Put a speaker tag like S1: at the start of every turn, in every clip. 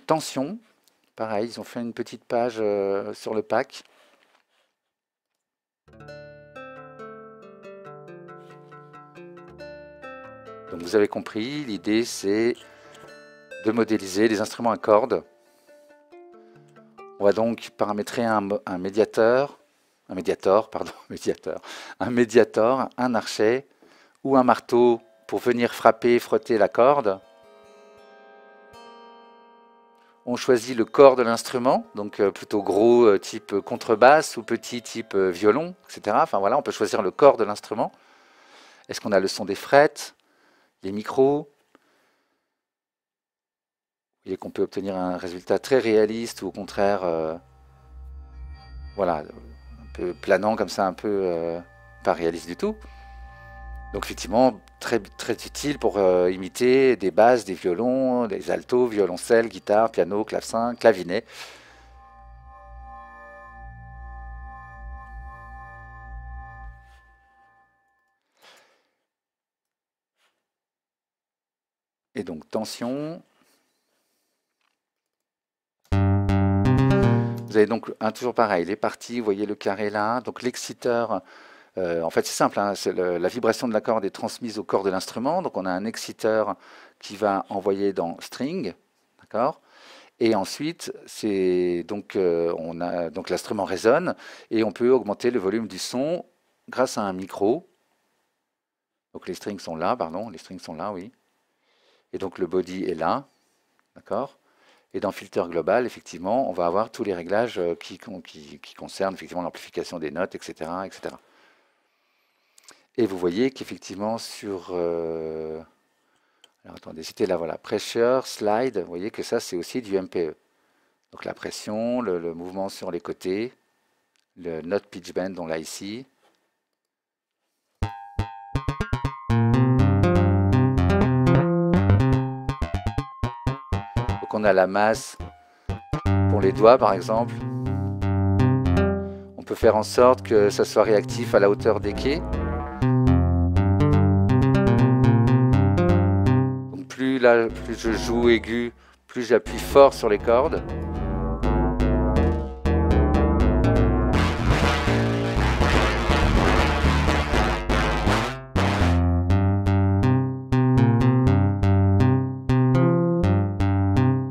S1: tension, pareil, ils ont fait une petite page sur le pack. Donc vous avez compris, l'idée c'est de modéliser les instruments à cordes. On va donc paramétrer un médiator, un archet ou un marteau pour venir frapper et frotter la corde. On choisit le corps de l'instrument, donc plutôt gros type contrebasse ou petit type violon, etc. Enfin voilà, on peut choisir le corps de l'instrument. Est-ce qu'on a le son des frettes, les micros? Vous voyez qu'on peut obtenir un résultat très réaliste ou au contraire, voilà, un peu planant comme ça, un peu pas réaliste du tout. Donc effectivement, très utile pour imiter des basses, des violons, des altos, violoncelle, guitare, piano, clavecin, clavinet. Et donc tension. Vous avez donc toujours pareil, les parties, vous voyez le carré là, donc l'exciteur. En fait, c'est simple, hein, la vibration de la corde est transmise au corps de l'instrument. Donc, on a un exciteur qui va envoyer dans string, d'accord. Et ensuite, donc l'instrument résonne et on peut augmenter le volume du son grâce à un micro. Donc, les strings sont là, oui. Et donc, le body est là, d'accord. Et dans Filter Global, effectivement, on va avoir tous les réglages qui concernent effectivement l'amplification des notes, etc., etc. Et vous voyez qu'effectivement sur... alors attendez, c'était là, voilà, Pressure, Slide, vous voyez que ça c'est aussi du MPE. Donc la pression, le mouvement sur les côtés, le note pitch bend on l'a ici. Donc on a la masse pour les doigts par exemple. On peut faire en sorte que ça soit réactif à la hauteur des quais. Plus je joue aigu, plus j'appuie fort sur les cordes.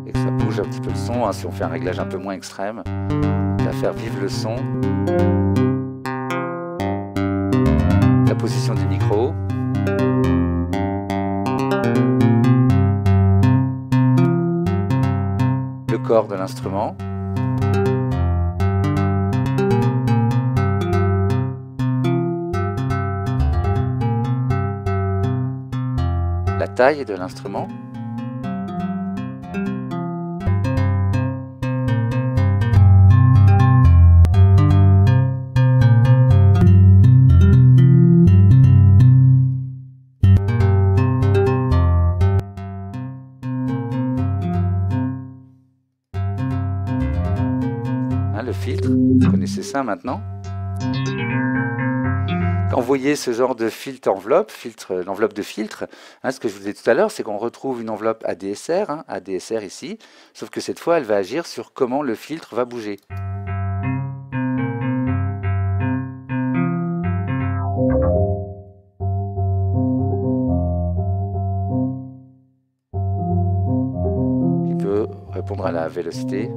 S1: Et que ça bouge un petit peu le son, hein, si on fait un réglage un peu moins extrême, ça va faire vivre le son. La position du micro. Le corps de l'instrument. La taille de l'instrument. Le filtre, vous connaissez ça maintenant. Quand vous voyez ce genre de filtre enveloppe, l'enveloppe de filtre, hein, ce que je vous disais tout à l'heure, c'est qu'on retrouve une enveloppe ADSR, hein, ADSR ici, sauf que cette fois, elle va agir sur comment le filtre va bouger. Il peut répondre à la vélocité.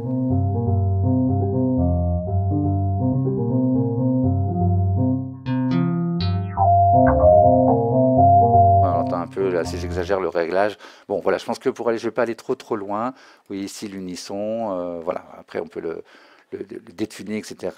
S1: Un peu là, si j'exagère le réglage. Bon voilà, je pense que pour aller, je vais pas aller trop loin. Oui, ici l'unisson, voilà. Après on peut le détuner, etc.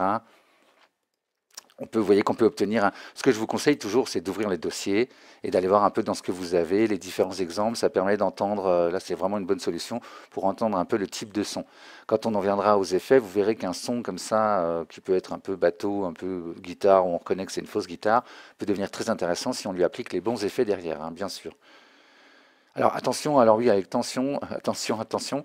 S1: Vous voyez qu'on peut obtenir. Ce que je vous conseille toujours, c'est d'ouvrir les dossiers et d'aller voir un peu dans ce que vous avez, les différents exemples. Ça permet d'entendre. Là, c'est vraiment une bonne solution pour entendre un peu le type de son. Quand on en viendra aux effets, vous verrez qu'un son comme ça, qui peut être un peu bateau, un peu guitare, où on reconnaît que c'est une fausse guitare, peut devenir très intéressant si on lui applique les bons effets derrière, hein, bien sûr. Alors attention, alors oui, avec tension, attention.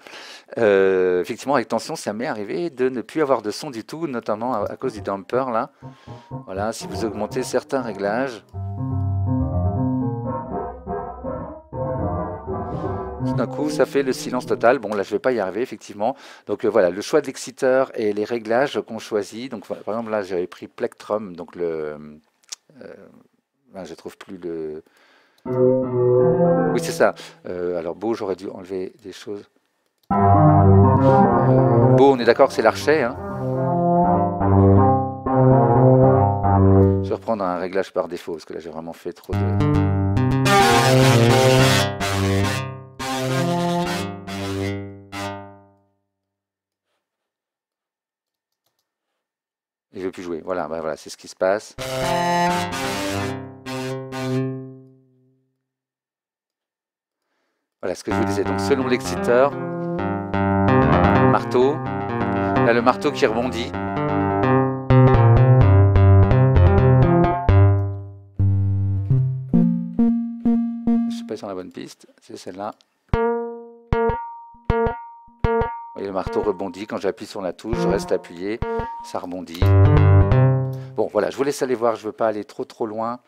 S1: Effectivement, avec tension, ça m'est arrivé de ne plus avoir de son du tout, notamment à cause du damper là. Voilà, si vous augmentez certains réglages, tout d'un coup, ça fait le silence total. Bon, là, je vais pas y arriver, effectivement. Donc voilà, le choix de l'exciteur et les réglages qu'on choisit. Donc, voilà, par exemple, là, j'avais pris Plectrum, donc je trouve plus le... Oui, c'est ça. Alors, Beau, j'aurais dû enlever des choses. Beau, on est d'accord que c'est l'archet, hein. Je vais reprendre un réglage par défaut, parce que là, j'ai vraiment fait trop de... Il ne veut plus jouer. Voilà, voilà, c'est ce qui se passe. Voilà ce que je vous disais. Donc, selon l'exciteur, marteau. Là, le marteau qui rebondit. Je ne suis pas sur la bonne piste. C'est celle-là. Vous voyez, le marteau rebondit. Quand j'appuie sur la touche, je reste appuyé. Ça rebondit. Bon, voilà, je vous laisse aller voir. Je ne veux pas aller trop loin.